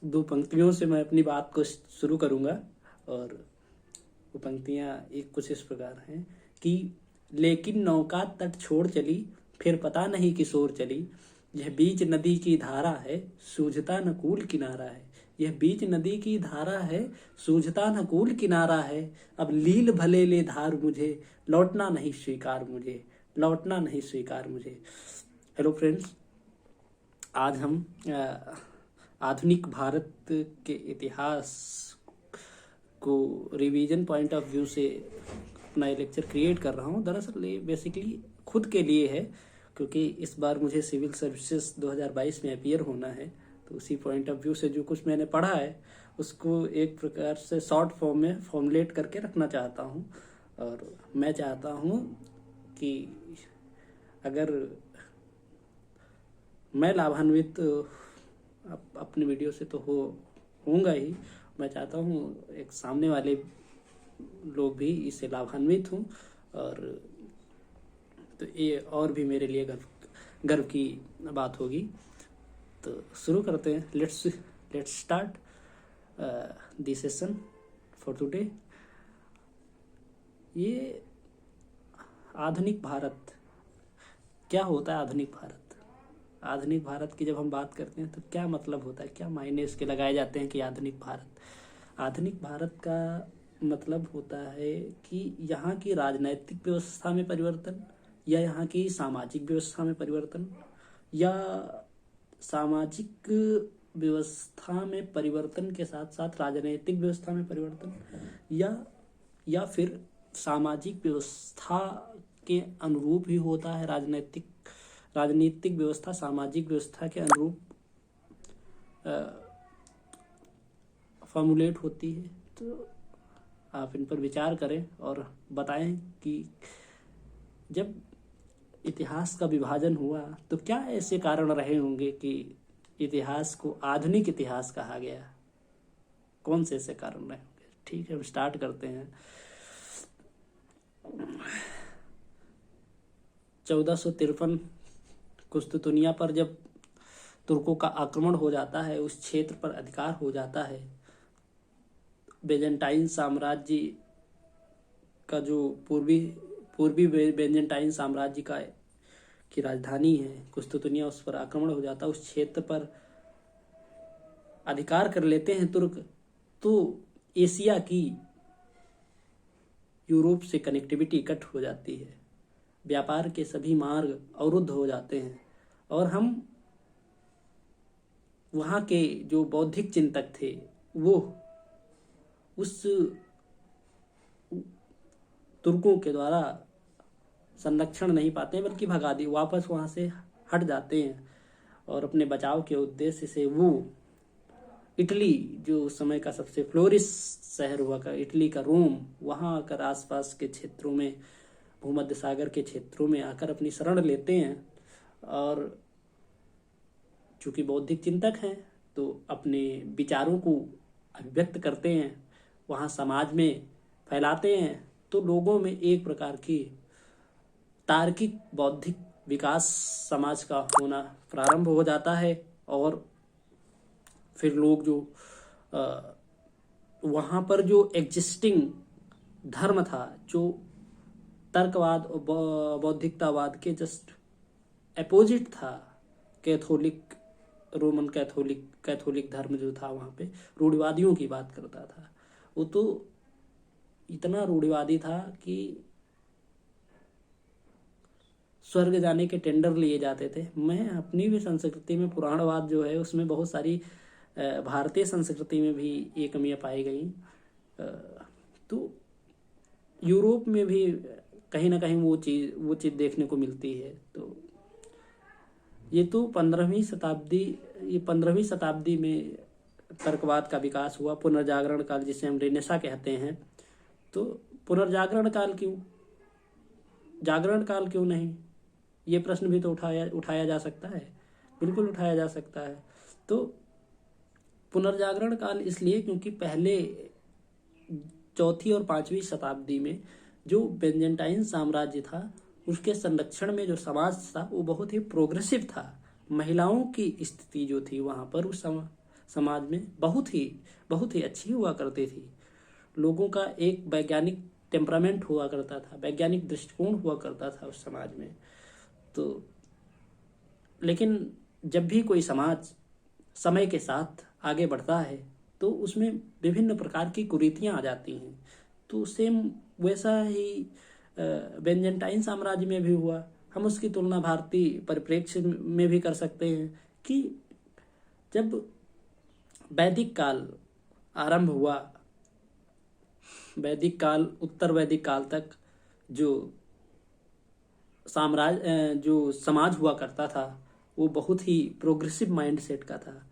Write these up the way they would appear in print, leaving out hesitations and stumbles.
दो पंक्तियों से मैं अपनी बात को शुरू करूंगा। और वो पंक्तियां एक कुछ इस प्रकार हैं कि लेकिन नौका तट छोड़ चली, फिर पता नहीं किस ओर चली। यह बीच नदी की धारा है, सूझता न कूल किनारा है। यह बीच नदी की धारा है, सूझता न कूल किनारा है। अब लील भले ले धार मुझे, लौटना नहीं स्वीकार मुझे, लौटना नहीं स्वीकार मुझे। हेलो फ्रेंड्स, आज हम आधुनिक भारत के इतिहास को रिवीजन पॉइंट ऑफ व्यू से अपना लेक्चर क्रिएट कर रहा हूँ। दरअसल ये बेसिकली खुद के लिए है, क्योंकि इस बार मुझे सिविल सर्विसेज 2022 में अपीयर होना है। तो उसी पॉइंट ऑफ व्यू से जो कुछ मैंने पढ़ा है उसको एक प्रकार से शॉर्ट फॉर्म में फॉर्मुलेट करके रखना चाहता हूँ। और मैं चाहता हूँ कि अगर मैं लाभान्वित अपने वीडियो से तो होऊंगा ही, मैं चाहता हूँ एक सामने वाले लोग भी इससे लाभान्वित हों। और तो ये और भी मेरे लिए गर्व की बात होगी। तो शुरू करते हैं। Let's start the session for today. ये आधुनिक भारत क्या होता है? आधुनिक भारत की जब हम बात करते हैं तो क्या मतलब होता है, क्या मायने इसके लगाए जाते हैं कि आधुनिक भारत का मतलब होता है कि यहाँ की राजनैतिक व्यवस्था में परिवर्तन, या यहाँ की सामाजिक व्यवस्था में परिवर्तन, या सामाजिक व्यवस्था में परिवर्तन के साथ साथ राजनैतिक व्यवस्था में परिवर्तन, या फिर सामाजिक व्यवस्था के अनुरूप ही होता है राजनीतिक व्यवस्था सामाजिक व्यवस्था के अनुरूप फॉर्मुलेट होती है। तो आप इन पर विचार करें और बताएं कि जब इतिहास का विभाजन हुआ तो क्या ऐसे कारण रहे होंगे कि इतिहास को आधुनिक इतिहास कहा गया। कौन से ऐसे कारण रहे होंगे? ठीक है, हम स्टार्ट करते हैं। 1453 कुस्तुतुनिया पर जब तुर्कों का आक्रमण हो जाता है, उस क्षेत्र पर अधिकार हो जाता है, बेजेंटाइन साम्राज्य का जो पूर्वी बेजेंटाइन साम्राज्य की राजधानी है कुस्तुतुनिया, उस पर आक्रमण हो जाता है, उस क्षेत्र पर अधिकार कर लेते हैं तुर्क। तो एशिया की यूरोप से कनेक्टिविटी कट हो जाती है, व्यापार के सभी मार्ग अवरुद्ध हो जाते हैं, और हम वहाँ के जो बौद्धिक चिंतक थे वो उस तुर्कों के द्वारा संरक्षण नहीं पाते, बल्कि वापस वहाँ से हट जाते हैं। और अपने बचाव के उद्देश्य से वो इटली, जो उस समय का सबसे फ्लोरिश शहर हुआ का इटली का रोम, वहाँ आकर आसपास के क्षेत्रों में, भूमध्य सागर के क्षेत्रों में आकर अपनी शरण लेते हैं। और चूंकि बौद्धिक चिंतक हैं तो अपने विचारों को अभिव्यक्त करते हैं, वहाँ समाज में फैलाते हैं। तो लोगों में एक प्रकार की तार्किक बौद्धिक विकास समाज का होना प्रारंभ हो जाता है। और फिर लोग जो वहाँ पर जो एग्जिस्टिंग धर्म था, जो तर्कवाद और बौद्धिकतावाद के जस्ट अपोजिट था, रोमन कैथोलिक धर्म जो था, वहाँ पे रूढ़िवादियों की बात करता था। वो तो इतना रूढ़िवादी था कि स्वर्ग जाने के टेंडर लिए जाते थे। मैं अपनी भी संस्कृति में पुराणवाद जो है उसमें बहुत सारी भारतीय संस्कृति में भी ये कमियां पाई गई। तो यूरोप में भी कहीं ना कहीं वो चीज़ देखने को मिलती है। तो ये तो 15वीं शताब्दी में तर्कवाद का विकास हुआ, पुनर्जागरण काल जिसे हम रेनेसा कहते हैं। तो पुनर्जागरण काल क्यों, जागरण काल क्यों नहीं, ये प्रश्न भी तो उठाया जा सकता है। बिल्कुल उठाया जा सकता है। तो पुनर्जागरण काल इसलिए क्योंकि पहले 4वीं और 5वीं शताब्दी में जो बेंजेंटाइन साम्राज्य था, उसके संरक्षण में जो समाज था वो बहुत ही प्रोग्रेसिव था। महिलाओं की स्थिति जो थी वहाँ पर उस समाज में बहुत ही अच्छी हुआ करती थी। लोगों का एक वैज्ञानिक टेम्परामेंट हुआ करता था, वैज्ञानिक दृष्टिकोण हुआ करता था उस समाज में। तो लेकिन जब भी कोई समाज समय के साथ आगे बढ़ता है तो उसमें विभिन्न प्रकार की कुरीतियां आ जाती हैं। तो सेम वैसा ही बेंजेंटाइन साम्राज्य में भी हुआ। हम उसकी तुलना भारतीय परिप्रेक्ष्य में भी कर सकते हैं कि जब वैदिक काल आरंभ हुआ, वैदिक काल उत्तर वैदिक काल तक जो जो समाज हुआ करता था वो बहुत ही प्रोग्रेसिव माइंडसेट का था,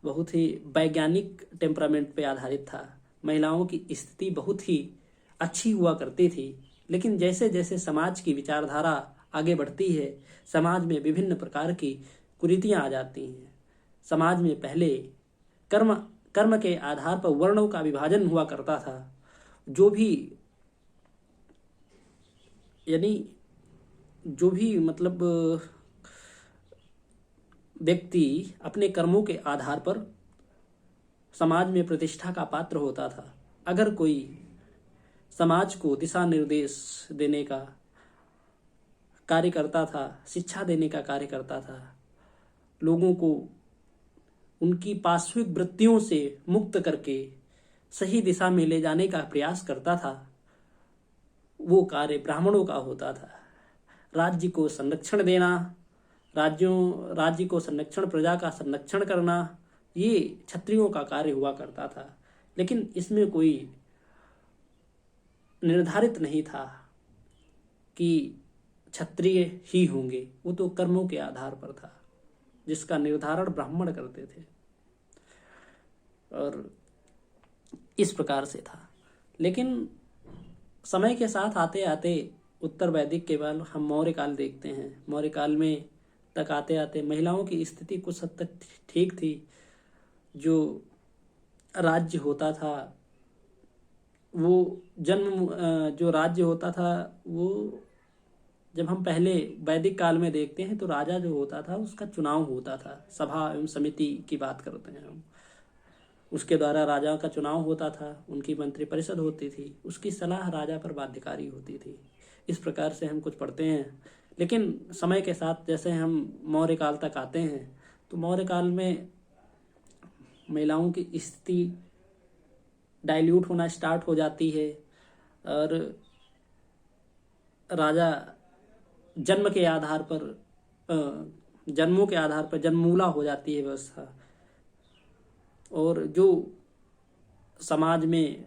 बहुत ही वैज्ञानिक टेम्परामेंट पे आधारित था। महिलाओं की स्थिति बहुत ही अच्छी हुआ करती थी। लेकिन जैसे जैसे समाज की विचारधारा आगे बढ़ती है, समाज में विभिन्न प्रकार की कुरीतियां आ जाती हैं। समाज में पहले कर्म कर्म के आधार पर वर्णों का विभाजन हुआ करता था। जो भी यानी जो भी मतलब व्यक्ति अपने कर्मों के आधार पर समाज में प्रतिष्ठा का पात्र होता था। अगर कोई समाज को दिशा निर्देश देने का कार्य करता था, शिक्षा देने का कार्य करता था, लोगों को उनकी पार्श्विक वृत्तियों से मुक्त करके सही दिशा में ले जाने का प्रयास करता था, वो कार्य ब्राह्मणों का होता था। राज्य को संरक्षण देना, राज्य को संरक्षण, प्रजा का संरक्षण करना, ये क्षत्रियों का कार्य हुआ करता था। लेकिन इसमें कोई निर्धारित नहीं था कि क्षत्रिय ही होंगे, वो तो कर्मों के आधार पर था जिसका निर्धारण ब्राह्मण करते थे और इस प्रकार से था। लेकिन समय के साथ आते आते उत्तर वैदिक के बाद हम मौर्य काल देखते हैं। मौर्य काल में तक आते आते महिलाओं की स्थिति कुछ हद तक ठीक थी। जो राज्य होता था वो जो राज्य होता था वो, जब हम पहले वैदिक काल में देखते हैं तो राजा जो होता था उसका चुनाव होता था। सभा एवं समिति की बात करते हैं हम, उसके द्वारा राजा का चुनाव होता था, उनकी मंत्री परिषद होती थी, उसकी सलाह राजा पर बाध्यकारी होती थी। इस प्रकार से हम कुछ पढ़ते हैं। लेकिन समय के साथ जैसे हम मौर्य काल तक आते हैं तो मौर्य काल में महिलाओं की स्थिति डाइल्यूट होना स्टार्ट हो जाती है और राजा जन्मों के आधार पर जन्मूला हो जाती है व्यवस्था। और जो समाज में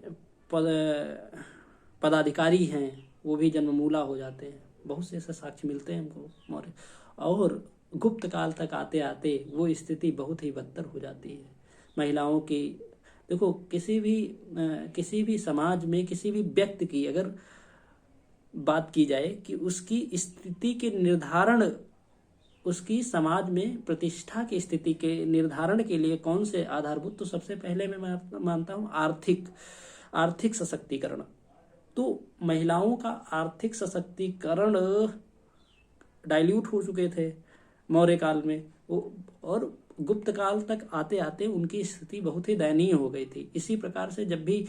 पदाधिकारी हैं वो भी जन्ममूला हो जाते हैं। बहुत से ऐसे साक्ष्य मिलते हैं हमको मौर्य। और गुप्त काल तक आते आते वो स्थिति बहुत ही बदतर हो जाती है। महिलाओं की देखो, किसी भी समाज में किसी भी व्यक्ति की अगर बात की जाए कि उसकी स्थिति के निर्धारण, उसकी समाज में प्रतिष्ठा की स्थिति के निर्धारण के लिए कौन से आधारभूत, तो सबसे पहले मैं मानता हूँ आर्थिक सशक्तिकरण। तो महिलाओं का आर्थिक सशक्तिकरण डाइल्यूट हो चुके थे मौर्य काल में, और गुप्त काल तक आते आते उनकी स्थिति बहुत ही दयनीय हो गई थी। इसी प्रकार से जब भी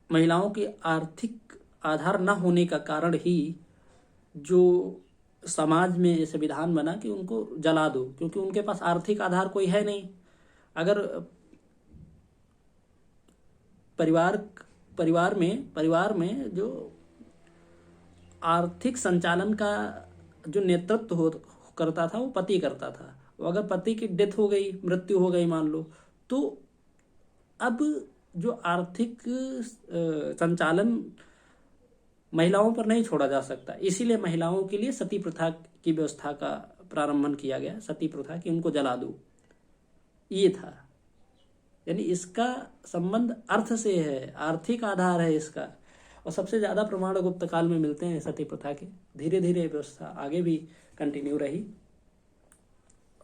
महिलाओं के आर्थिक आधार न होने का कारण ही जो समाज में ऐसे विधान बना कि उनको जला दो, क्योंकि उनके पास आर्थिक आधार कोई है नहीं। अगर परिवार में जो आर्थिक संचालन का जो नेतृत्व करता था वो पति करता था। अगर पति की डेथ हो गई, मृत्यु हो गई मान लो, तो अब जो आर्थिक संचालन महिलाओं पर नहीं छोड़ा जा सकता। इसीलिए महिलाओं के लिए सती प्रथा की व्यवस्था का प्रारंभन किया गया। सती प्रथा की उनको जला दो, ये था। यानी इसका संबंध अर्थ से है, आर्थिक आधार है इसका। और सबसे ज्यादा प्रमाण गुप्त काल में मिलते हैं सती प्रथा के। धीरे धीरे व्यवस्था आगे भी कंटिन्यू रही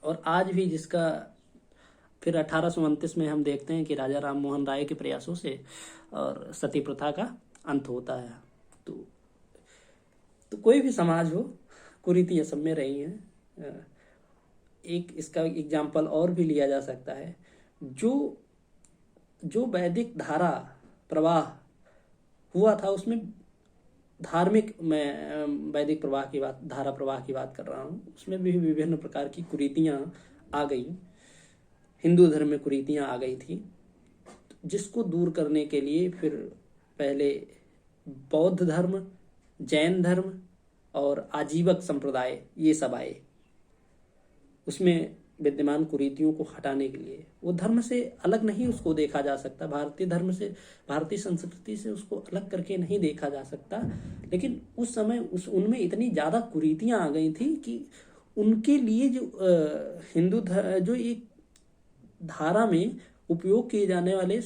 और आज भी, जिसका फिर 1829 में हम देखते हैं कि राजा राम मोहन राय के प्रयासों से और सती प्रथा का अंत होता है। तो कोई भी समाज हो, कुरीतियां सब में रही हैं। एक इसका एग्जाम्पल और भी लिया जा सकता है। जो वैदिक धारा प्रवाह हुआ था उसमें धार्मिक, मैं वैदिक प्रवाह की बात, धारा प्रवाह की बात कर रहा हूँ, उसमें भी विभिन्न प्रकार की कुरीतियाँ आ गई। हिंदू धर्म में कुरीतियाँ आ गई थी, जिसको दूर करने के लिए फिर पहले बौद्ध धर्म, जैन धर्म और आजीवक संप्रदाय ये सब आए, उसमें विद्यमान कुरीतियों को हटाने के लिए। वो धर्म से अलग नहीं उसको देखा जा सकता, भारतीय धर्म से, भारतीय संस्कृति से उसको अलग करके नहीं देखा जा सकता, लेकिन उस समय उनमें इतनी ज़्यादा कुरीतियाँ आ गई थी कि उनके लिए जो हिंदू जो एक धारा में उपयोग किए जाने वाले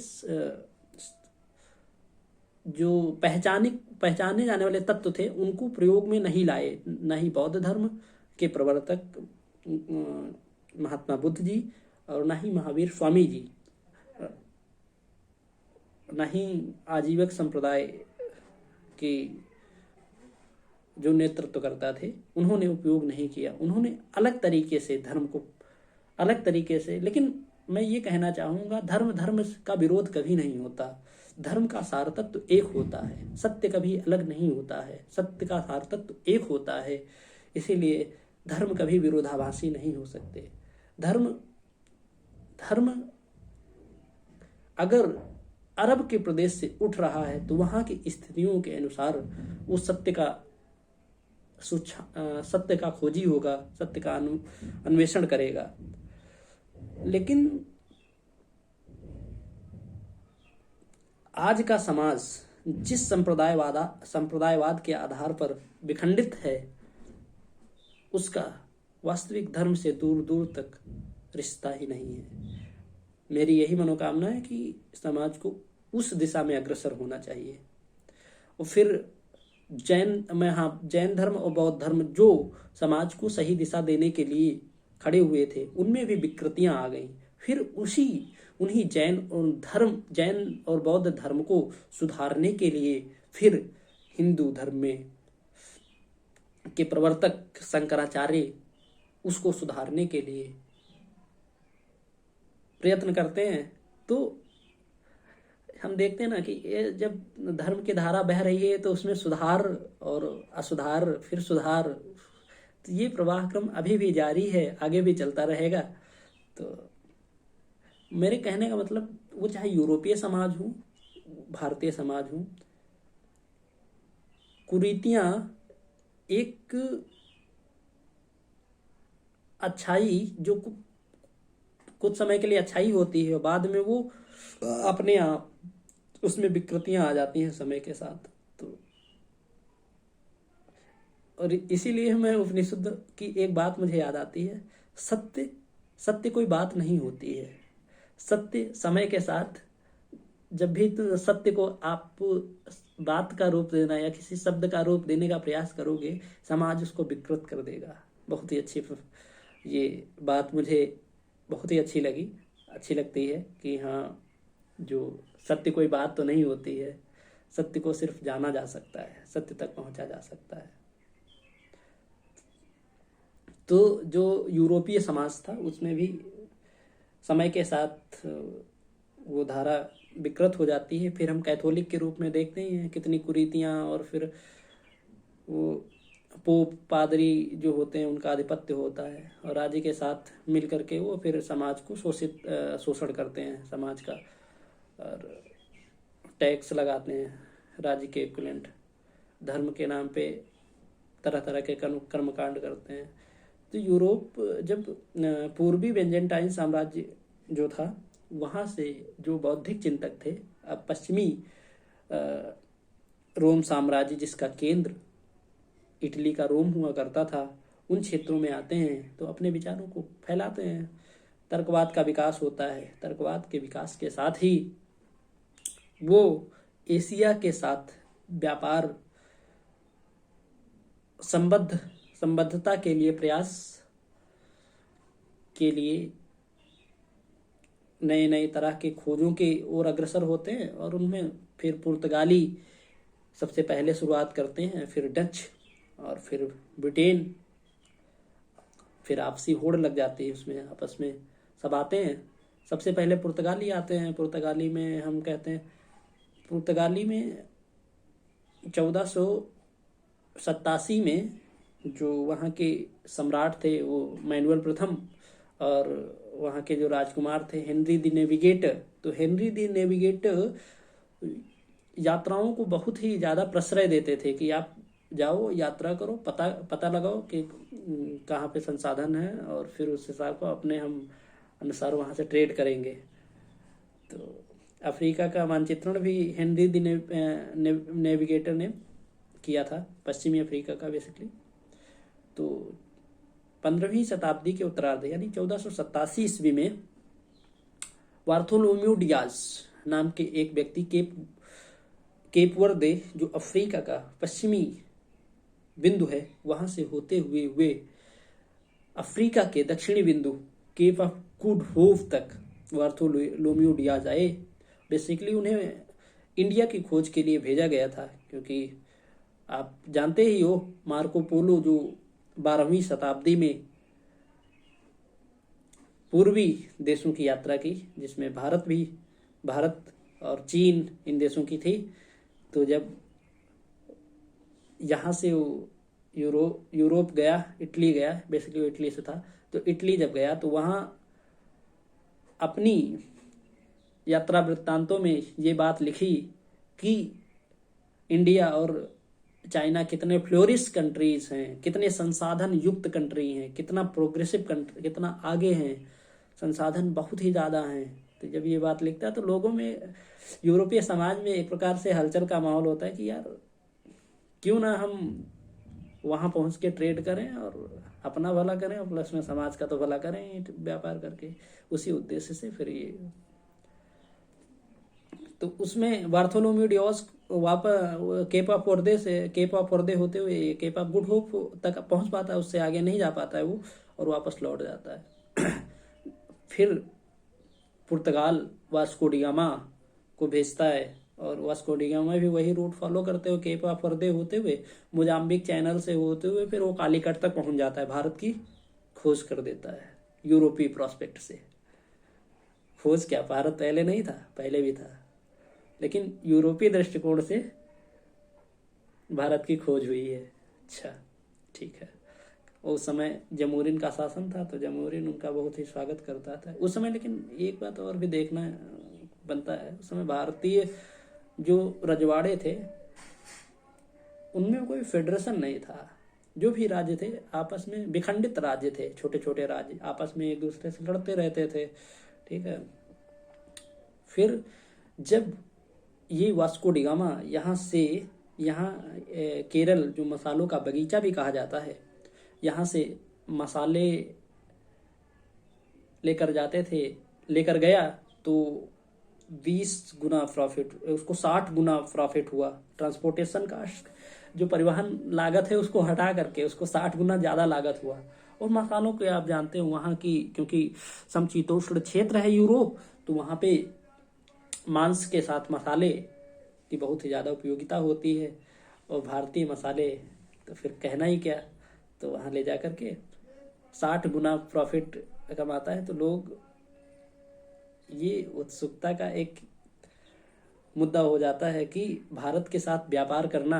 जो पहचाने जाने वाले तत्व थे उनको प्रयोग में नहीं लाए। न ही बौद्ध धर्म के प्रवर्तक महात्मा बुद्ध जी और न ही महावीर स्वामी जी, न ही आजीवक संप्रदाय के जो नेतृत्व करता थे, उन्होंने उपयोग नहीं किया। उन्होंने अलग तरीके से धर्म को, अलग तरीके से, लेकिन मैं ये कहना चाहूँगा धर्म का विरोध कभी नहीं होता। धर्म का सार तत्व एक होता है, सत्य कभी अलग नहीं होता है, सत्य का सार तत्व एक होता है। इसीलिए धर्म कभी विरोधाभासी नहीं हो सकते। धर्म अगर अरब के प्रदेश से उठ रहा है तो वहाँ की स्थितियों के अनुसार वो सत्य का खोजी होगा, सत्य का अन्वेषण करेगा। लेकिन आज का समाज जिस संप्रदायवाद के आधार पर विखंडित है, उसका वास्तविक धर्म से दूर दूर तक रिश्ता ही नहीं है। मेरी यही मनोकामना है कि समाज को उस दिशा में अग्रसर होना चाहिए। और फिर जैन धर्म और बौद्ध धर्म जो समाज को सही दिशा देने के लिए खड़े हुए थे, उनमें भी विकृतियां आ गईं। फिर उन्हीं जैन और बौद्ध धर्म को सुधारने के लिए फिर हिंदू धर्म में के प्रवर्तक शंकराचार्य उसको सुधारने के लिए प्रयत्न करते हैं। तो हम देखते हैं ना कि ये जब धर्म की धारा बह रही है तो उसमें सुधार और असुधार, फिर सुधार, तो ये प्रवाह क्रम अभी भी जारी है, आगे भी चलता रहेगा। तो मेरे कहने का मतलब, वो चाहे यूरोपीय समाज हो, भारतीय समाज हो, कुरीतियां एक अच्छाई जो कुछ समय के लिए अच्छाई होती है, बाद में वो अपने आप उसमें विकृतियां आ जाती हैं समय के साथ। तो और इसीलिए हमें उपनिषद की एक बात मुझे याद आती है, सत्य कोई बात नहीं होती है। सत्य समय के साथ, जब भी तो सत्य को आप बात का रूप देना या किसी शब्द का रूप देने का प्रयास करोगे, समाज उसको विकृत कर देगा। बहुत ही अच्छी ये बात मुझे बहुत ही अच्छी लगती है कि हाँ, जो सत्य कोई बात तो नहीं होती है, सत्य को सिर्फ जाना जा सकता है, सत्य तक पहुंचा जा सकता है। तो जो यूरोपीय समाज था उसमें भी समय के साथ वो धारा विकृत हो जाती है। फिर हम कैथोलिक के रूप में देखते ही हैं कितनी कुरीतियां, और फिर वो पोप पादरी जो होते हैं उनका आधिपत्य होता है, और राज्य के साथ मिल करके वो फिर समाज को शोषण करते हैं समाज का, और टैक्स लगाते हैं राज्य के इक्विवेलेंट, धर्म के नाम पे तरह तरह के कर्मकांड करते हैं। तो यूरोप, जब पूर्वी बेंजेंटाइन साम्राज्य जो था, वहाँ से जो बौद्धिक चिंतक थे, अब पश्चिमी रोम साम्राज्य जिसका केंद्र इटली का रोम हुआ करता था, उन क्षेत्रों में आते हैं तो अपने विचारों को फैलाते हैं। तर्कवाद का विकास होता है। तर्कवाद के विकास के साथ ही वो एशिया के साथ व्यापार संबद्धता के लिए प्रयास के लिए नए नए तरह के खोजों के ओर अग्रसर होते हैं, और उनमें फिर पुर्तगाली सबसे पहले शुरुआत करते हैं, फिर डच, और फिर ब्रिटेन, फिर आपसी होड़ लग जाती है उसमें, आपस में सब आते हैं। सबसे पहले पुर्तगाली आते हैं। पुर्तगाली में हम कहते हैं, पुर्तगाली में 1487 में जो वहाँ के सम्राट थे वो मैनुअल प्रथम, और वहाँ के जो राजकुमार थे हेनरी द नेविगेटर। तो हेनरी द नेविगेटर यात्राओं को बहुत ही ज़्यादा प्रश्रय देते थे कि आप जाओ, यात्रा करो, पता लगाओ कि कहाँ पे संसाधन है, और फिर उस हिसाब को अपने हम अनुसार वहाँ से ट्रेड करेंगे। तो अफ्रीका का मानचित्रण भी हेनरी द नेविगेटर ने किया था, पश्चिमी अफ्रीका का बेसिकली। तो 15वीं शताब्दी के उत्तरार्ध यानी 1487 ईस्वी में बार्थोलोम्यू डियाज नाम के एक व्यक्ति केप वर्दे, जो अफ्रीका का पश्चिमी बिंदु है, वहां से होते हुए वे अफ्रीका के दक्षिणी बिंदु केप ऑफ गुड होप तक बार्थोलोम्यू डियाज आए। बेसिकली उन्हें इंडिया की खोज के लिए भेजा गया था, क्योंकि आप जानते ही हो मार्को पोलो जो 12वीं शताब्दी में पूर्वी देशों की यात्रा की, जिसमें भारत और चीन इन देशों की थी। तो जब यहाँ से वो यूरोप गया, इटली गया, बेसिकली वो इटली से था, तो इटली जब गया तो वहाँ अपनी यात्रा वृत्तांतों में ये बात लिखी कि इंडिया और चाइना कितने फ्लोरिश कंट्रीज हैं, कितने संसाधन युक्त कंट्री हैं, कितना प्रोग्रेसिव कंट्री, कितना आगे हैं, संसाधन बहुत ही ज़्यादा हैं। तो जब ये बात लिखता है तो लोगों में, यूरोपीय समाज में एक प्रकार से हलचल का माहौल होता है कि यार क्यों ना हम वहाँ पहुँच के ट्रेड करें और अपना भला करें और प्लस में समाज का तो भला करें व्यापार करके। उसी उद्देश्य से फिर ये, तो उसमें बार्थोलोम्यू डियाज वापस केप ऑफ वर्दे होते हुए केप ऑफ गुड होप तक पहुंच पाता है, उससे आगे नहीं जा पाता है वो, और वापस लौट जाता है। फिर पुर्तगाल वास्को डी गामा को भेजता है, और वास्को डी गामा भी वही रूट फॉलो करते हुए केप ऑफ वर्दे होते हुए मोजाम्बिक चैनल से होते हुए फिर वो कालीकट तक पहुंच जाता है, भारत की खोज कर देता है यूरोपीय प्रोस्पेक्ट से। खोज क्या, भारत पहले नहीं था, पहले भी था, लेकिन यूरोपीय दृष्टिकोण से भारत की खोज हुई है। अच्छा, ठीक है। उस समय जमूरिन का शासन था, तो जमूरिन उनका बहुत ही स्वागत करता था उस समय। लेकिन एक बात और भी देखना बनता है, उस समय भारतीय जो रजवाड़े थे उनमें कोई फेडरेशन नहीं था। जो भी राज्य थे आपस में विखंडित राज्य थे, छोटे छोटे राज्य आपस में एक दूसरे से लड़ते रहते थे, ठीक है। फिर जब ये वास्को डी गामा यहाँ केरल, जो मसालों का बगीचा भी कहा जाता है, यहाँ से मसाले लेकर गया तो 20 गुना प्रॉफिट, उसको 60 गुना प्रॉफिट हुआ। ट्रांसपोर्टेशन कास्ट, जो परिवहन लागत है उसको हटा करके उसको 60 गुना ज़्यादा लागत हुआ। और मसालों के आप जानते हो वहाँ की, क्योंकि समशीतोष्ण क्षेत्र है यूरोप, तो वहाँ पे मांस के साथ मसाले की बहुत ही ज़्यादा उपयोगिता होती है, और भारतीय मसाले तो फिर कहना ही क्या। तो वहाँ ले जा करके 60 गुना प्रॉफिट कमाता है। तो लोग, ये उत्सुकता का एक मुद्दा हो जाता है कि भारत के साथ व्यापार करना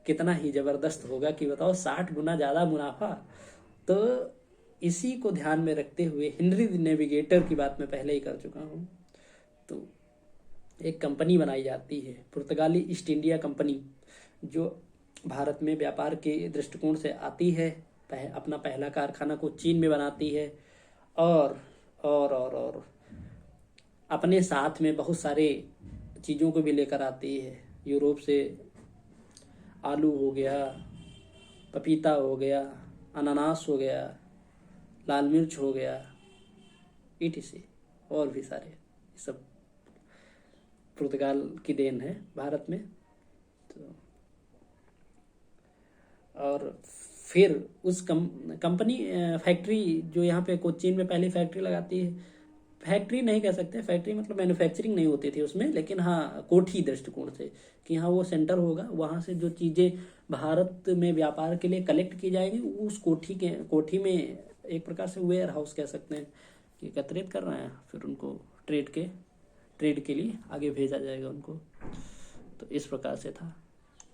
कितना ही जबरदस्त होगा, कि बताओ 60 गुना ज़्यादा मुनाफा। तो इसी को ध्यान में रखते हुए हेनरी द नेविगेटर की बात मैं पहले ही कर चुका हूँ, तो एक कंपनी बनाई जाती है, पुर्तगाली ईस्ट इंडिया कंपनी, जो भारत में व्यापार के दृष्टिकोण से आती है। अपना पहला कारखाना को चीन में बनाती है, और अपने साथ में बहुत सारे चीज़ों को भी लेकर आती है। यूरोप से आलू हो गया, पपीता हो गया, अनानास हो गया, लाल मिर्च हो गया, etc, और भी सारे, सब पुर्तगाल की देन है भारत में। तो और फिर उस कंपनी फैक्ट्री जो यहाँ पे कोचीन में पहली फैक्ट्री लगाती है, फैक्ट्री नहीं कह सकते, फैक्ट्री मतलब मैन्युफैक्चरिंग नहीं होती थी उसमें, लेकिन हाँ कोठी दृष्टिकोण से कि हाँ वो सेंटर होगा, वहाँ से जो चीज़ें भारत में व्यापार के लिए कलेक्ट की जाएगी वो उस कोठी में एक प्रकार से वेयर हाउस कह सकते हैं कि एकत्रित कर रहे हैं, फिर उनको ट्रेड के लिए आगे भेजा जाएगा उनको। तो इस प्रकार से था।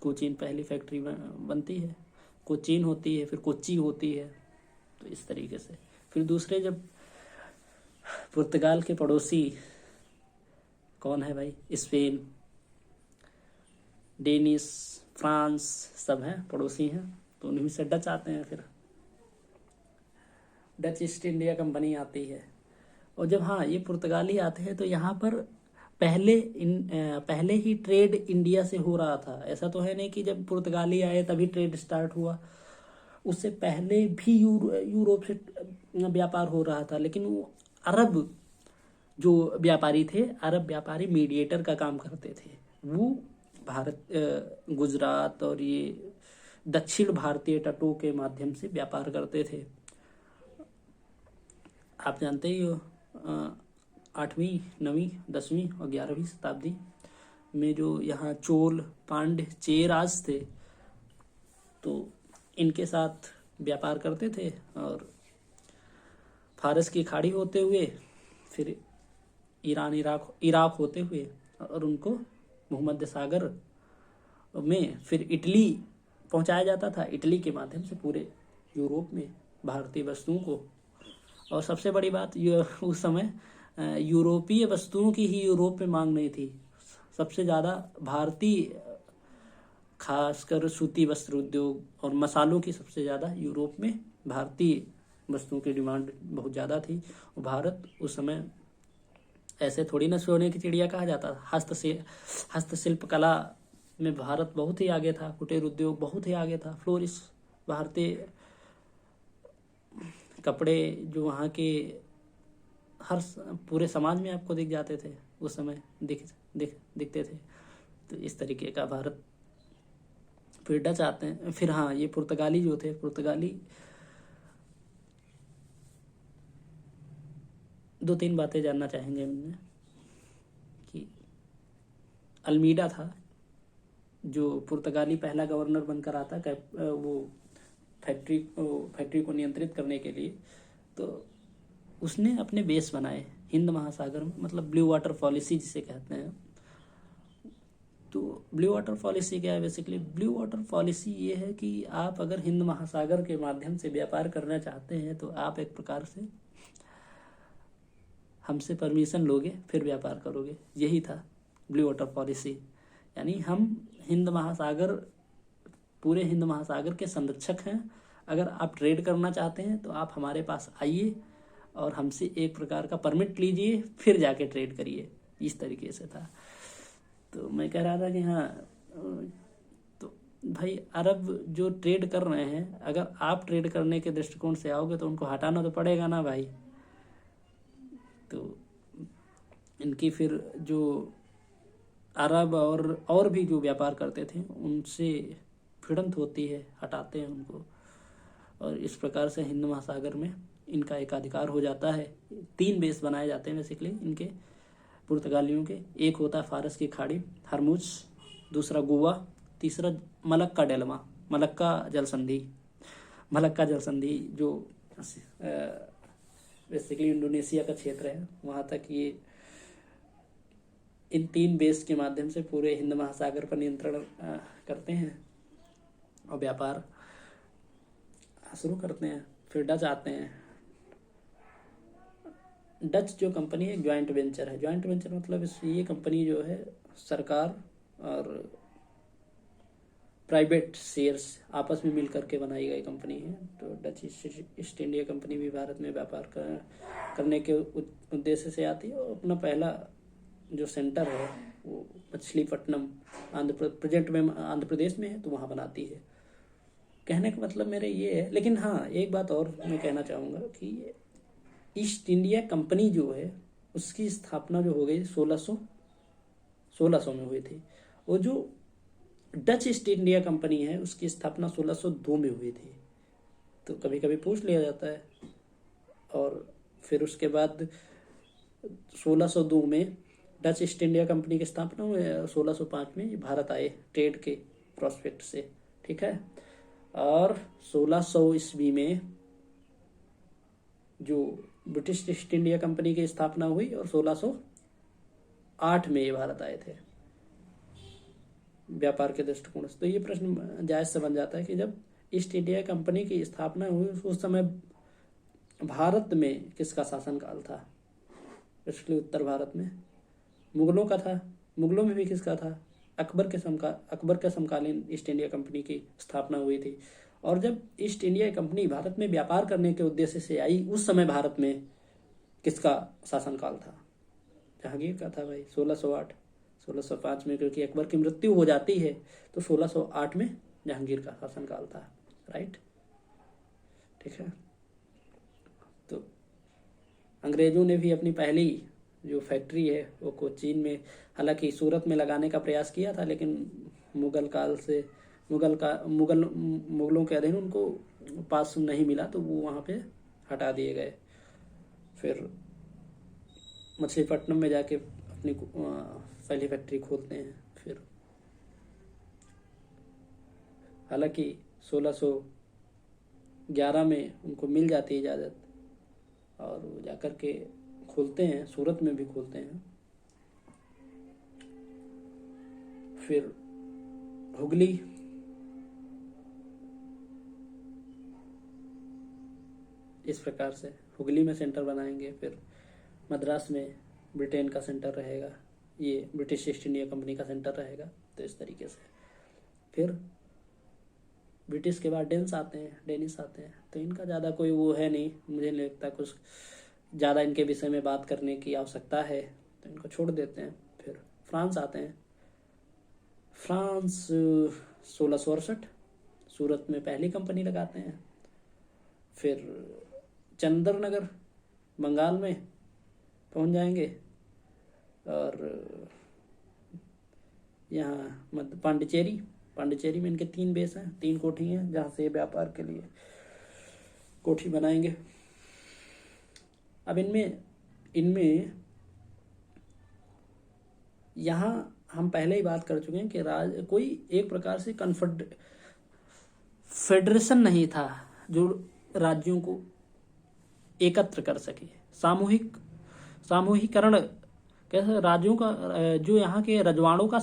कोचीन पहली फैक्ट्री बनती है, कोचीन होती है, फिर कोच्चि होती है। तो इस तरीके से फिर दूसरे जब पुर्तगाल के पड़ोसी कौन है भाई, स्पेन, डेनिस, फ्रांस सब हैं, पड़ोसी हैं, तो उन्हीं से डच आते हैं। फिर डच ईस्ट इंडिया कंपनी आती है। और जब हाँ ये पुर्तगाली आते हैं तो यहाँ पर पहले ही ट्रेड इंडिया से हो रहा था। ऐसा तो है नहीं कि जब पुर्तगाली आए तभी ट्रेड स्टार्ट हुआ, उससे पहले भी यूरोप से व्यापार हो रहा था। लेकिन वो अरब जो व्यापारी थे, अरब व्यापारी मीडिएटर का काम करते थे। वो भारत, गुजरात और ये दक्षिण भारतीय तटों के माध्यम से व्यापार करते थे। आप जानते ही हो 8वीं 9वीं 10वीं और 11वीं शताब्दी में जो यहाँ चोल, पांड्य, चेराज थे, तो इनके साथ व्यापार करते थे। और फारस की खाड़ी होते हुए फिर ईरान इराक होते हुए और उनको भूमध्य सागर में फिर इटली पहुंचाया जाता था। इटली के माध्यम से पूरे यूरोप में भारतीय वस्तुओं को। और सबसे बड़ी बात ये उस समय यूरोपीय वस्तुओं की ही यूरोप में मांग नहीं थी, सबसे ज़्यादा भारतीय, खासकर सूती वस्त्र उद्योग और मसालों की सबसे ज़्यादा यूरोप में भारतीय वस्तुओं की डिमांड बहुत ज़्यादा थी। और भारत उस समय ऐसे थोड़ी ना सोने की चिड़िया कहा जाता था। हस्तशिल्प कला में भारत बहुत ही आगे था, कुटीर उद्योग बहुत ही आगे था, फ्लोरिस, भारतीय कपड़े जो वहाँ के हर पूरे समाज में आपको दिख जाते थे उस समय, दिखते थे। तो इस तरीके का भारत। फिर डच आते हैं। फिर हाँ ये पुर्तगाली जो थे, पुर्तगाली 2-3 बातें जानना चाहेंगे हमने कि अल्मीडा था जो पुर्तगाली पहला गवर्नर बनकर आता, वो फैक्ट्री को नियंत्रित करने के लिए। तो उसने अपने बेस बनाए हिंद महासागर में, मतलब ब्लू वाटर पॉलिसी जिसे कहते हैं। तो ब्लू वाटर पॉलिसी क्या है? बेसिकली ब्लू वाटर पॉलिसी ये है कि आप अगर हिंद महासागर के माध्यम से व्यापार करना चाहते हैं तो आप एक प्रकार से हमसे परमिशन लोगे फिर व्यापार करोगे। यही था ब्लू वाटर पॉलिसी। यानी हम पूरे हिंद महासागर के संरक्षक हैं। अगर आप ट्रेड करना चाहते हैं तो आप हमारे पास आइए और हमसे एक प्रकार का परमिट लीजिए, फिर जाके ट्रेड करिए। इस तरीके से था। तो मैं कह रहा था कि हाँ, तो भाई अरब जो ट्रेड कर रहे हैं, अगर आप ट्रेड करने के दृष्टिकोण से आओगे तो उनको हटाना तो पड़ेगा ना भाई। तो इनकी फिर जो अरब और भी जो व्यापार करते थे उनसे भिड़ंत होती है, हटाते हैं उनको। और इस प्रकार से हिंद महासागर में इनका एक अधिकार हो जाता है। 3 बेस बनाए जाते हैं बेसिकली इनके, पुर्तगालियों के। एक होता है फारस की खाड़ी, हरमुज, दूसरा गोवा, तीसरा मलक्का डेल्मा, मलक्का जल संधि जो बेसिकली इंडोनेशिया का क्षेत्र है, वहाँ तक ये इन 3 बेस के माध्यम से पूरे हिंद महासागर पर नियंत्रण करते हैं और व्यापार शुरू करते हैं। फिर डच आते हैं। डच जो कंपनी है ज्वाइंट वेंचर है। ज्वाइंट वेंचर मतलब ये कंपनी जो है सरकार और प्राइवेट शेयर्स आपस में मिल करके बनाई गई कंपनी है। तो डच ईस्ट इंडिया कंपनी भी भारत में व्यापार करने के उद्देश्य से आती है। और अपना पहला जो सेंटर है वो मछलीपट्टनम प्रेजेंट में आंध्र प्रदेश में है, तो वहाँ बनाती है। कहने का मतलब मेरे ये है। लेकिन हाँ एक बात और मैं कहना चाहूँगा कि ईस्ट इंडिया कंपनी जो है उसकी स्थापना जो हो गई 1600 में हुई थी। और जो डच ईस्ट इंडिया कंपनी है उसकी स्थापना 1602 में हुई थी। तो कभी कभी पूछ लिया जाता है। और फिर उसके बाद 1602 में डच ईस्ट इंडिया कंपनी की स्थापना हुई। 1605 में ये भारत आए ट्रेड के प्रोस्पेक्ट से, ठीक है। और 1600 ईस्वी में जो ब्रिटिश ईस्ट इंडिया कंपनी की स्थापना हुई, और 1608 में ये भारत आए थे व्यापार के दृष्टिकोण से। तो ये प्रश्न जायज से बन जाता है कि जब ईस्ट इंडिया कंपनी की स्थापना हुई उस समय भारत में किसका शासनकाल था? इसलिए उत्तर भारत में मुगलों का था। मुगलों में भी किसका था? अकबर के समकालीन ईस्ट इंडिया कंपनी की स्थापना हुई थी। और जब ईस्ट इंडिया कंपनी भारत में व्यापार करने के उद्देश्य से आई, उस समय भारत में किसका शासनकाल था? जहांगीर का था भाई। 1608 1605 में क्योंकि अकबर की मृत्यु हो जाती है, तो 1608 में जहांगीर का शासनकाल था, राइट, ठीक है। तो अंग्रेजों ने भी अपनी पहली जो फैक्ट्री है वो कोचीन में, हालांकि सूरत में लगाने का प्रयास किया था, लेकिन मुगलों के अधीन उनको पास नहीं मिला, तो वो वहाँ पे हटा दिए गए। फिर मछलीपट्टनम में जाके अपनी पहली फैक्ट्री खोलते हैं। फिर हालांकि 1611 में उनको मिल जाती है इजाज़त, और वो जाकर के खोलते हैं, सूरत में भी खोलते हैं। फिर हुगली, इस प्रकार से हुगली में सेंटर बनाएंगे। फिर मद्रास में ब्रिटेन का सेंटर रहेगा, ये ब्रिटिश ईस्ट इंडिया कंपनी का सेंटर रहेगा। तो इस तरीके से फिर ब्रिटिश के बाद डेनिश आते हैं। तो इनका ज़्यादा कोई वो है नहीं, मुझे नहीं लगता कुछ ज़्यादा इनके विषय में बात करने की आवश्यकता है, तो इनको छोड़ देते हैं। फिर फ्रांस आते हैं। फ्रांस 1668 सूरत में पहली कंपनी लगाते हैं। फिर चंद्रनगर बंगाल में पहुंच जाएंगे, और यहाँ पांडिचेरी में इनके 3 बेस हैं, 3 कोठी हैं, जहाँ से व्यापार के लिए कोठी बनाएंगे। अब इनमें यहाँ हम पहले ही बात कर चुके हैं कि कोई एक प्रकार से फेडरेशन नहीं था जो राज्यों को एकत्र कर सके। सामूहिकरण कैसे? राज्यों का जो यहाँ के रजवाड़ों का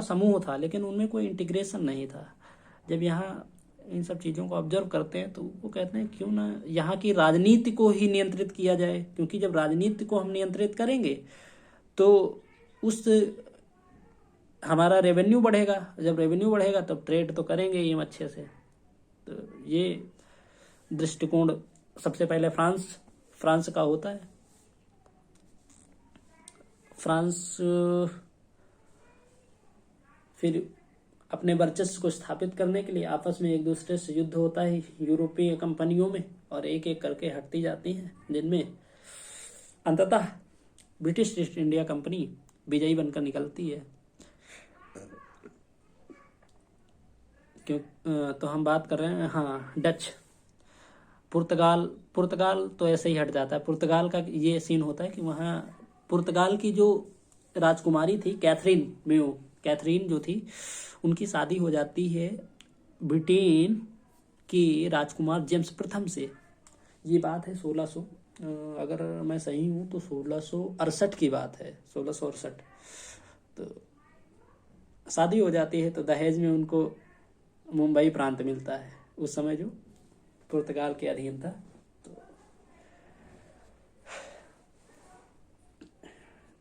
समूह था, लेकिन उनमें कोई इंटीग्रेशन नहीं था। जब यहाँ इन सब चीज़ों को ऑब्जर्व करते हैं तो वो कहते हैं क्यों ना यहाँ की राजनीति को ही नियंत्रित किया जाए, क्योंकि जब राजनीति को हम नियंत्रित करेंगे तो हमारा रेवेन्यू बढ़ेगा, जब रेवेन्यू बढ़ेगा तब ट्रेड तो करेंगे ही हम अच्छे से। तो ये दृष्टिकोण सबसे पहले फ्रांस का होता है। फ्रांस फिर अपने वर्चस्व को स्थापित करने के लिए आपस में एक दूसरे से युद्ध होता है यूरोपीय कंपनियों में, और एक एक करके हटती जाती हैं, जिनमें अंततः ब्रिटिश ईस्ट इंडिया कंपनी विजयी बनकर निकलती है। तो हम बात कर रहे हैं, हाँ, डच, पुर्तगाल तो ऐसे ही हट जाता है। पुर्तगाल का ये सीन होता है कि वहाँ पुर्तगाल की जो राजकुमारी थी कैथरीन जो थी, उनकी शादी हो जाती है ब्रिटेन के राजकुमार जेम्स प्रथम से। ये बात है 1600, अगर मैं सही हूँ तो 1668 की बात है, 1668। तो शादी हो जाती है, तो दहेज में उनको मुंबई प्रांत मिलता है, उस समय जो पुर्तगाल के अधीन था।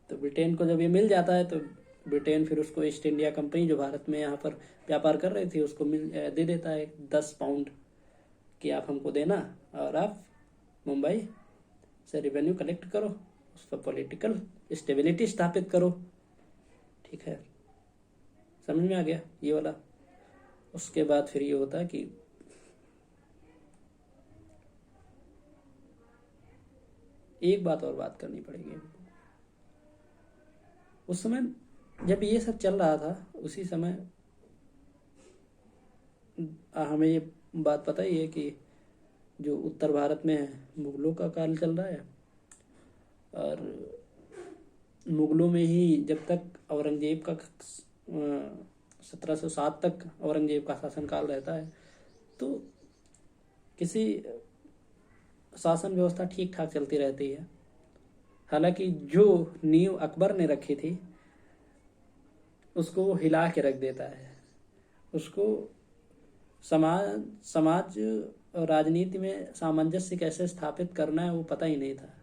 तो ब्रिटेन को जब ये मिल जाता है, तो ब्रिटेन फिर उसको ईस्ट इंडिया कंपनी जो भारत में यहाँ पर व्यापार कर रही थी उसको दे देता है 10 पाउंड कि आप हमको देना, और आप मुंबई से रेवेन्यू कलेक्ट करो, उस पर पॉलिटिकल स्टेबिलिटी स्थापित करो। ठीक है, समझ में आ गया ये वाला। उसके बाद फिर ये होता है कि एक बात और बात करनी पड़ेगी। उस समय जब ये सब चल रहा था, उसी समय हमें ये बात पता ही है कि जो उत्तर भारत में मुगलों का काल चल रहा है, और मुगलों में ही जब तक औरंगजेब का 1707 तक औरंगजेब का शासनकाल रहता है, तो किसी शासन व्यवस्था ठीक ठाक चलती रहती है। हालांकि जो नींव अकबर ने रखी थी उसको वो हिला के रख देता है। उसको समाज और राजनीति में सामंजस्य कैसे स्थापित करना है वो पता ही नहीं था।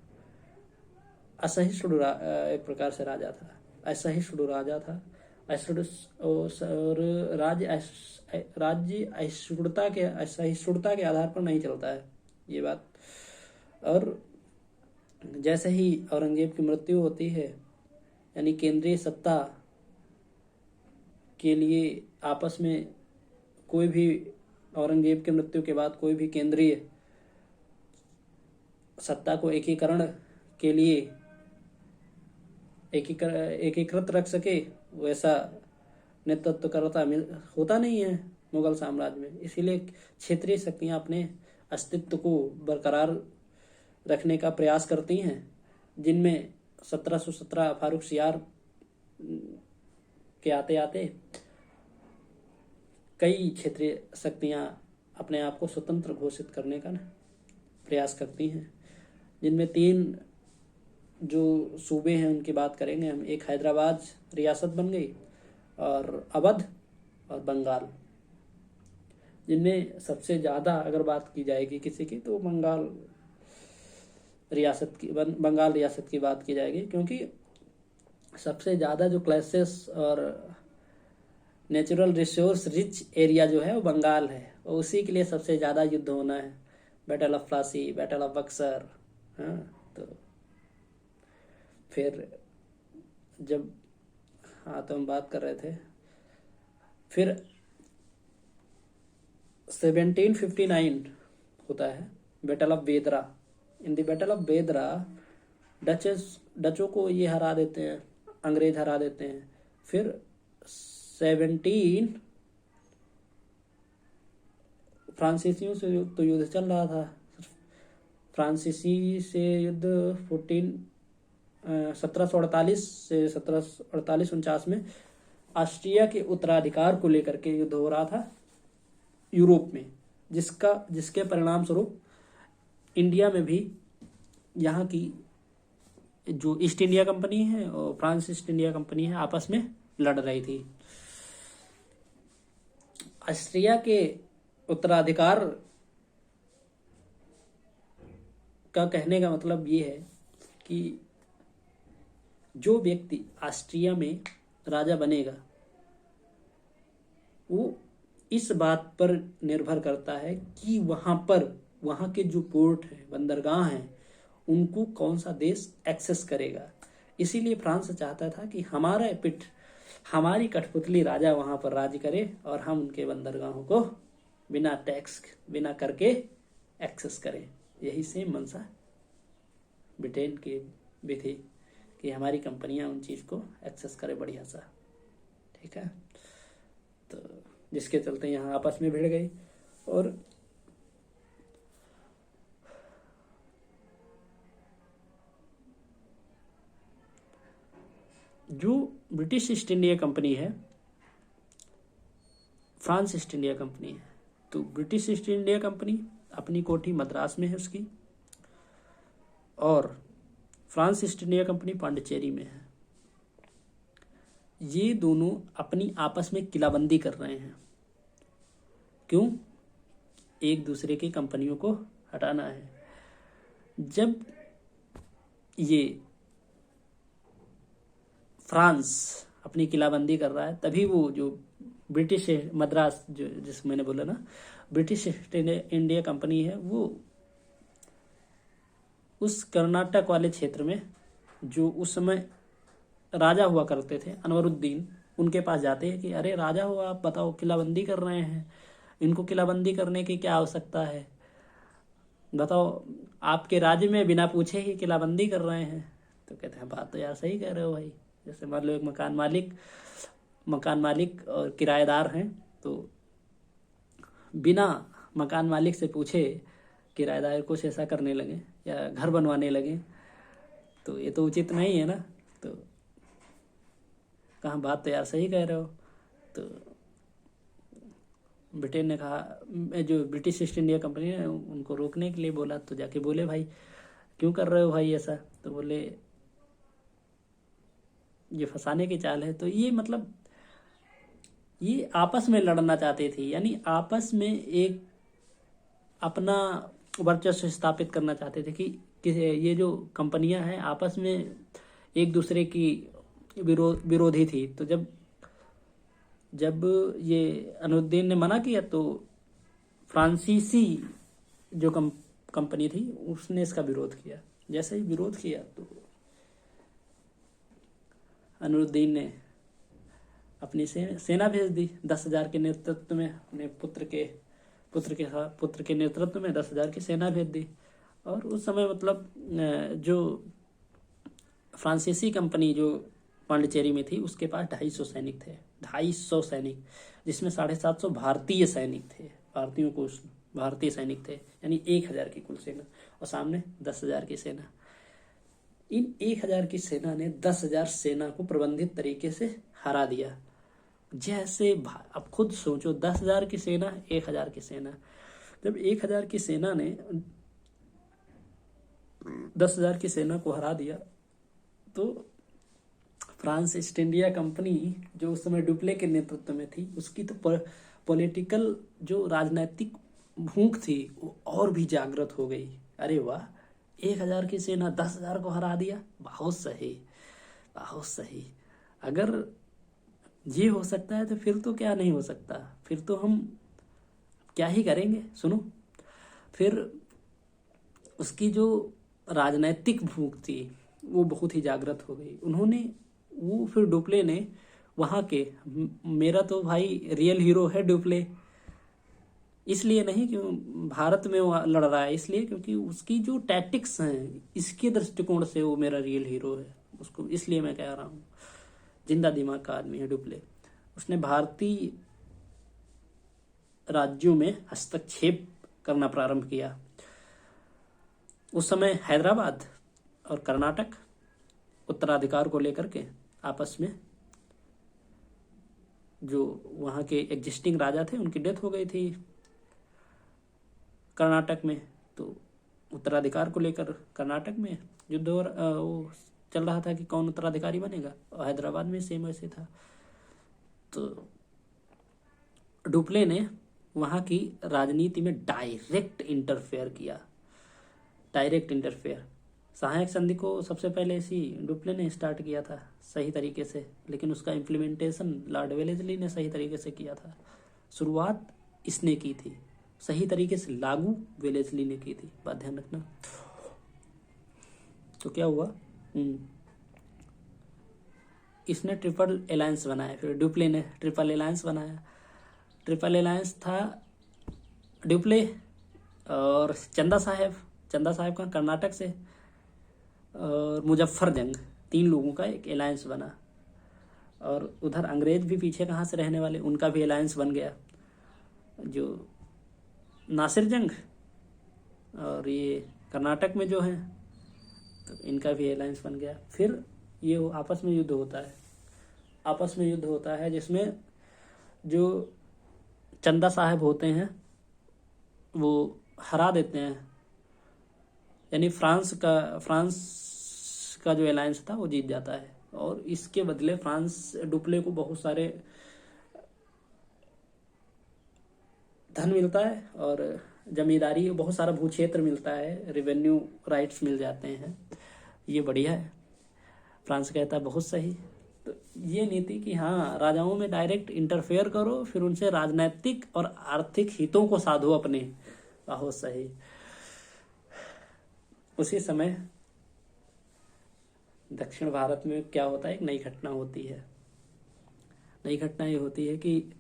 असहिष्णु एक प्रकार से राजा था, असहिष्णु राजा था। और राज्य असहिष्णुता के आधार पर नहीं चलता है ये बात। और जैसे ही औरंगजेब की मृत्यु होती है, यानी केंद्रीय सत्ता के लिए आपस में कोई भी, औरंगजेब की मृत्यु के बाद कोई भी केंद्रीय सत्ता को एकीकरण के लिए एकीकृत रख सके वैसा नेतृत्वकर्ता होता नहीं है मुगल साम्राज्य में। इसीलिए क्षेत्रीय शक्तियां अपने अस्तित्व को बरकरार रखने का प्रयास करती हैं, जिनमें 1717 फारूक सियार के आते आते कई क्षेत्रीय शक्तियां अपने आप को स्वतंत्र घोषित करने का प्रयास करती हैं, जिनमें 3 जो सूबे हैं उनकी बात करेंगे हम। एक हैदराबाद रियासत बन गई, और अवध और बंगाल, जिनमें सबसे ज़्यादा अगर बात की जाएगी किसी की तो बंगाल रियासत की बात की जाएगी, क्योंकि सबसे ज़्यादा जो क्लासेस और नेचुरल रिसोर्स रिच एरिया जो है वो बंगाल है, और उसी के लिए सबसे ज़्यादा युद्ध होना है। Battle of Plassey, battle of Buxar. हाँ, तो फिर जब तो हम बात कर रहे थे, फिर 1759 होता है बैटल ऑफ बेदरा। इन द बैटल ऑफ बेदरा डचों को ये हरा देते हैं, अंग्रेज हरा देते हैं। फिर 17 फ्रांसीसियों से तो युद्ध चल रहा था। फ्रांसीसी से युद्ध 1748 से 1748-49 में ऑस्ट्रिया के उत्तराधिकार को लेकर के युद्ध हो रहा था यूरोप में, जिसके परिणाम स्वरूप इंडिया में भी यहाँ की जो ईस्ट इंडिया कंपनी है और फ्रांस ईस्ट इंडिया कंपनी है आपस में लड़ रही थी। ऑस्ट्रिया के उत्तराधिकार का कहने का मतलब ये है कि जो व्यक्ति ऑस्ट्रिया में राजा बनेगा वो इस बात पर निर्भर करता है कि वहाँ के जो पोर्ट है, बंदरगाह हैं, उनको कौन सा देश एक्सेस करेगा। इसीलिए फ्रांस चाहता था कि हमारी कठपुतली राजा वहाँ पर राज करे और हम उनके बंदरगाहों को बिना टैक्स बिना करके एक्सेस करें। यही सेम मंशा ब्रिटेन की भी थी कि हमारी कंपनियां उन चीज़ को एक्सेस करें बढ़िया सा। ठीक है, तो जिसके चलते यहाँ आपस में भिड़ गई। और जो ब्रिटिश ईस्ट इंडिया कंपनी है, फ्रांस ईस्ट इंडिया कंपनी है, तो ब्रिटिश ईस्ट इंडिया कंपनी अपनी कोठी मद्रास में है उसकी, और France east India company Pondicherry में है। ये दोनों अपनी आपस में किलाबंदी कर रहे हैं। क्यों? एक दूसरे की कंपनियों को हटाना है। जब ये फ्रांस अपनी किलाबंदी कर रहा है, तभी वो जो ब्रिटिश मद्रास, जो जिस मैंने बोला ना, ब्रिटिश इंडिया कंपनी है, वो उस कर्नाटक वाले क्षेत्र में जो उस समय राजा हुआ करते थे अनवरुद्दीन, उनके पास जाते हैं कि अरे राजा हो आप, बताओ किलाबंदी कर रहे हैं, इनको किलाबंदी करने की क्या आवश्यकता है, बताओ आपके राज्य में बिना पूछे ही किलाबंदी कर रहे हैं। तो कहते हैं बात तो यार सही कह रहे हो भाई। जैसे मान लो एक मकान मालिक और किराएदार हैं, तो बिना मकान मालिक से पूछे किराएदार कुछ ऐसा करने लगे या घर बनवाने लगे तो ये तो उचित नहीं है ना। तो कहा बात तो यार सही कह रहे हो। तो ब्रिटेन ने कहा, जो ब्रिटिश ईस्ट इंडिया कंपनी है उनको रोकने के लिए बोला, तो जाके बोले भाई क्यों कर रहे हो भाई ऐसा। तो बोले ये फंसाने की चाल है। तो ये मतलब ये आपस में लड़ना चाहते थे, यानी आपस में एक अपना वर्चस्व स्थापित करना चाहते थे कि ये जो कंपनियां हैं आपस में एक दूसरे की विरोधी थी। तो जब ये अनुद्दीन ने मना किया तो फ्रांसीसी जो कंपनी थी उसने इसका विरोध किया। जैसे ही विरोध किया तो अनुद्दीन ने अपनी सेना भेज दी 10,000 के नेतृत्व में, अपने पुत्र के नेतृत्व में 10,000 की सेना भेज दी। और उस समय मतलब जो फ्रांसीसी कंपनी जो पांडिचेरी में थी उसके पास 250 सैनिक थे, 250 सैनिक, जिसमें 750 भारतीय सैनिक थे, भारतीय सैनिक थे, यानी 1,000 की कुल सेना, और सामने 10,000 की सेना। इन 1,000 की सेना ने 10,000 सेना को प्रबंधित तरीके से हरा दिया। जैसे अब खुद सोचो 10,000 की सेना, 1,000 की सेना, जब 1,000 की सेना ने 10,000 की सेना को हरा दिया तो फ्रांस ईस्ट इंडिया कंपनी जो उस समय डुप्ले के नेतृत्व में थी उसकी तो पॉलिटिकल जो राजनीतिक भूख थी वो और भी जागृत हो गई। अरे वाह, 1,000 की सेना 10,000 को हरा दिया, बहुत सही, बहुत सही। अगर ये हो सकता है तो फिर तो क्या नहीं हो सकता, फिर तो हम क्या ही करेंगे। सुनो, फिर उसकी जो राजनैतिक भूख थी वो बहुत ही जागृत हो गई। फिर डुप्ले ने वहाँ के, मेरा तो भाई रियल हीरो है डुप्ले, इसलिए नहीं कि भारत में वो लड़ रहा है, इसलिए क्योंकि उसकी जो टैक्टिक्स हैं इसके दृष्टिकोण से वो मेरा रियल हीरो है, उसको इसलिए मैं कह रहा हूँ। जिंदा दिमाग का आदमी है डुप्ले। उसने भारतीय राज्यों में हस्तक्षेप करना प्रारंभ किया। उस समय हैदराबाद और कर्नाटक उत्तराधिकार को लेकर के आपस में, जो वहाँ के एग्जिस्टिंग राजा थे उनकी डेथ हो गई थी कर्नाटक में, तो उत्तराधिकार को लेकर कर्नाटक में युद्ध वो चल रहा था कि कौन उत्तराधिकारी बनेगा, और हैदराबाद में सेम ऐसे था। तो डुप्ले ने वहाँ की राजनीति में डायरेक्ट इंटरफेयर। सहायक संधि को सबसे पहले इसी डुप्ले ने स्टार्ट किया था सही तरीके से, लेकिन उसका इम्प्लीमेंटेशन लॉर्ड वेलेस्ली ने सही तरीके से किया था। शुरुआत इसने की थी, सही तरीके से लागू वेलेस्ली ने की थी, बात ध्यान रखना। तो क्या हुआ, इसने ट्रिपल अलायंस बनाया, फिर डुप्ले ने ट्रिपल अलायंस बनाया। ट्रिपल अलायंस था डुप्ले और चंदा साहेब का कर्नाटक से, और मुजफ्फर जंग, 3 लोगों का एक अलायंस बना। और उधर अंग्रेज भी पीछे कहाँ से रहने वाले, उनका भी अलायंस बन गया, जो नासिर जंग और ये कर्नाटक में जो है, तो इनका भी अलायंस बन गया। फिर ये आपस में युद्ध होता है जिसमें जो चंदा साहब होते हैं वो हरा देते हैं, यानी फ्रांस का जो अलायंस था वो जीत जाता है। और इसके बदले फ्रांस डुप्ले को बहुत सारे धन मिलता है और जमींदारी, बहुत सारा भू क्षेत्र मिलता है, रेवेन्यू राइट्स मिल जाते हैं। ये बढ़िया है। फ्रांस कहता है बहुत सही। तो ये नीति कि हाँ, राजाओं में डायरेक्ट इंटरफेयर करो, फिर उनसे राजनीतिक और आर्थिक हितों को साधो अपने, बहुत सही। उसी समय दक्षिण भारत में क्या होता है, एक नई घटना होती है। नई घटना ये होती है कि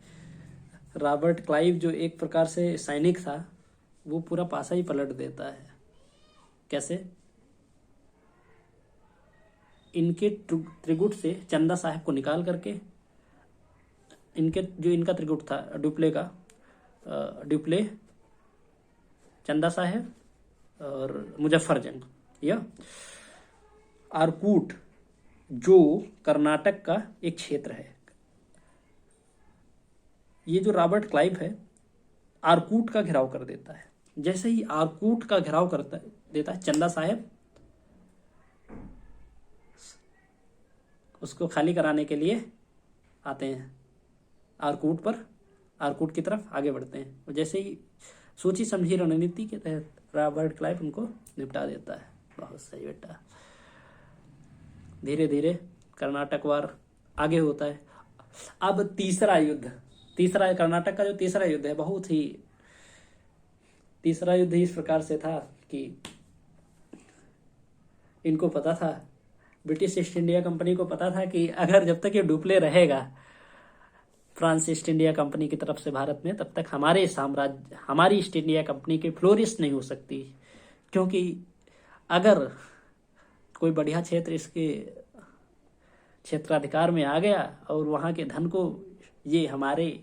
रॉबर्ट क्लाइव जो एक प्रकार से सैनिक था वो पूरा पासा ही पलट देता है। कैसे? इनके त्रिगुट से चंदा साहब को निकाल करके, इनका त्रिगुट था डुप्ले का, डुप्ले, चंदा साहब और मुजफ्फरजंग, या आरकूट जो कर्नाटक का एक क्षेत्र है। ये जो रॉबर्ट क्लाइव है आरकूट का घेराव कर देता है। जैसे ही आरकूट का घेराव करता देता है, चंदा साहेब उसको खाली कराने के लिए आते हैं आरकूट पर, आरकूट की तरफ आगे बढ़ते हैं। और जैसे ही सोची समझी रणनीति के तहत रॉबर्ट क्लाइव उनको निपटा देता है। बहुत सही बेटा। धीरे धीरे कर्नाटक वार आगे होता है। अब तीसरा युद्ध, तीसरा कर्नाटक का जो तीसरा युद्ध है, बहुत ही तीसरा युद्ध इस प्रकार से था कि इनको पता था, ब्रिटिश ईस्ट इंडिया कंपनी को पता था कि अगर जब तक ये डुप्ले रहेगा फ्रांस ईस्ट इंडिया कंपनी की तरफ से भारत में, तब तक हमारे साम्राज्य, हमारी ईस्ट इंडिया कंपनी की फ्लोरिश नहीं हो सकती। क्योंकि अगर कोई बढ़िया क्षेत्र इसके क्षेत्राधिकार में आ गया और वहाँ के धन को ये हमारे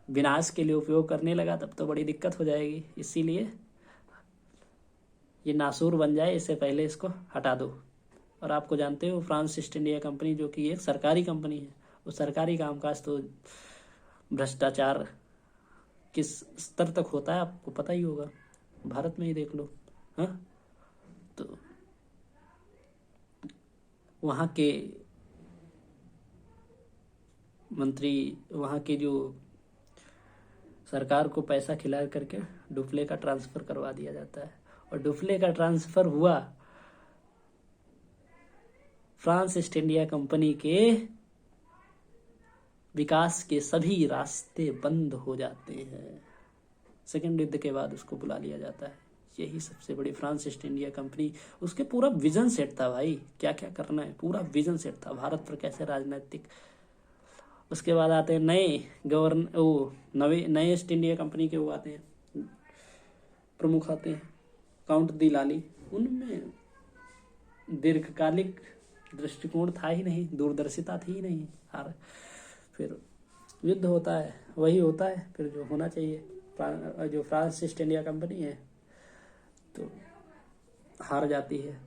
विनाश के लिए उपयोग करने लगा, तब तो बड़ी दिक्कत हो जाएगी। इसीलिए ये नासूर बन जाए इससे पहले इसको हटा दो। और आपको जानते हो फ्रांस ईस्ट इंडिया कंपनी जो कि एक सरकारी कंपनी है, वो सरकारी कामकाज तो भ्रष्टाचार किस स्तर तक होता है आपको पता ही होगा, भारत में ही देख लो। हाँ, तो वहाँ के मंत्री, वहाँ के जो सरकार को पैसा खिला करके डुप्ले का ट्रांसफर करवा दिया जाता है। और डुप्ले का ट्रांसफर हुआ, फ्रांस ईस्ट इंडिया कंपनी के विकास के सभी रास्ते बंद हो जाते हैं। सेकेंड युद्ध के बाद उसको बुला लिया जाता है। यही सबसे बड़ी फ्रांस ईस्ट इंडिया कंपनी, उसके पूरा विजन सेट था भाई, क्या क्या करना है, पूरा विजन सेट था भारत पर कैसे राजनीतिक। उसके बाद आते हैं नए ईस्ट इंडिया कंपनी के वो आते हैं, प्रमुख आते हैं, काउंट दी लाली। उनमें दीर्घकालिक दृष्टिकोण था ही नहीं, दूरदर्शिता थी ही नहीं। और फिर युद्ध होता है, वही होता है फिर जो होना चाहिए। जो फ्रांस ईस्ट इंडिया कंपनी है तो हार जाती है।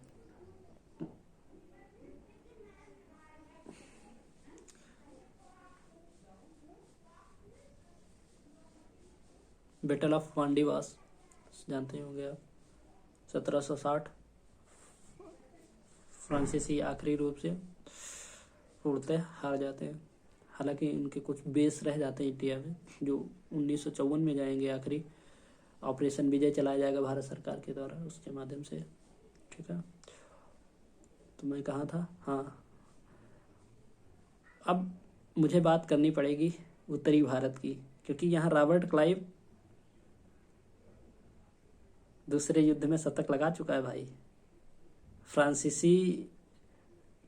बैटल ऑफ वांडीवास जानते होंगे आप, 1760। फ्रांसीसी आखिरी रूप से उड़ते हार जाते हैं। हालांकि उनके कुछ बेस रह जाते हैं इंडिया में, जो 1954 में जाएंगे। आखिरी ऑपरेशन विजय चलाया जाएगा भारत सरकार के द्वारा, उसके माध्यम से। ठीक है, तो मैं कहाँ था? हाँ, अब मुझे बात करनी पड़ेगी उत्तरी भारत की, क्योंकि यहाँ रॉबर्ट क्लाइव दूसरे युद्ध में शतक लगा चुका है भाई। फ्रांसीसी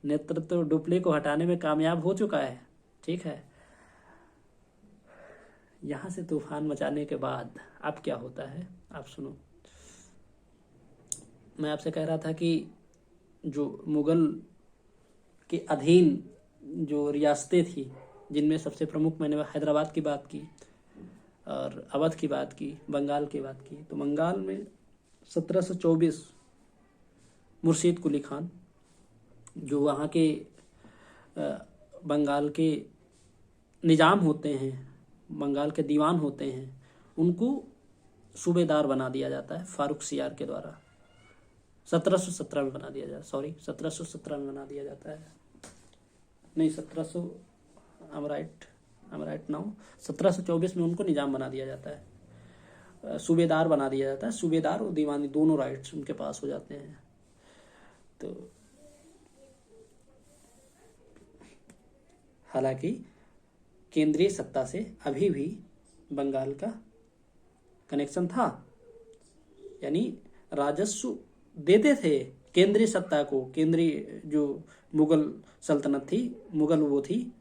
नेतृत्व डुप्ले को हटाने में कामयाब हो चुका है। ठीक है, यहाँ से तूफान मचाने के बाद अब क्या होता है आप सुनो। मैं आपसे कह रहा था कि जो मुगल के अधीन जो रियासतें थी, जिनमें सबसे प्रमुख मैंने हैदराबाद की बात की और अवध की बात की, बंगाल की बात की। तो बंगाल में 1724 मुर्शीद कुली खान, जो वहाँ के बंगाल के निजाम होते हैं, बंगाल के दीवान होते हैं, उनको सूबेदार बना दिया जाता है फारूक सियार के द्वारा। 1717 में बना दिया जाता है, 1717 में बना दिया जाता है, नहीं 1700, आई एम राइट नाउ। 1724 में उनको निजाम बना दिया जाता है, सूबेदार बना दिया जाता है। सूबेदार और दीवानी दोनों राइट्स उनके पास हो जाते हैं। तो हालांकि केंद्रीय सत्ता से अभी भी बंगाल का कनेक्शन था, यानी राजस्व देते थे केंद्रीय सत्ता को। केंद्रीय जो मुगल सल्तनत थी, मुगल वो थी,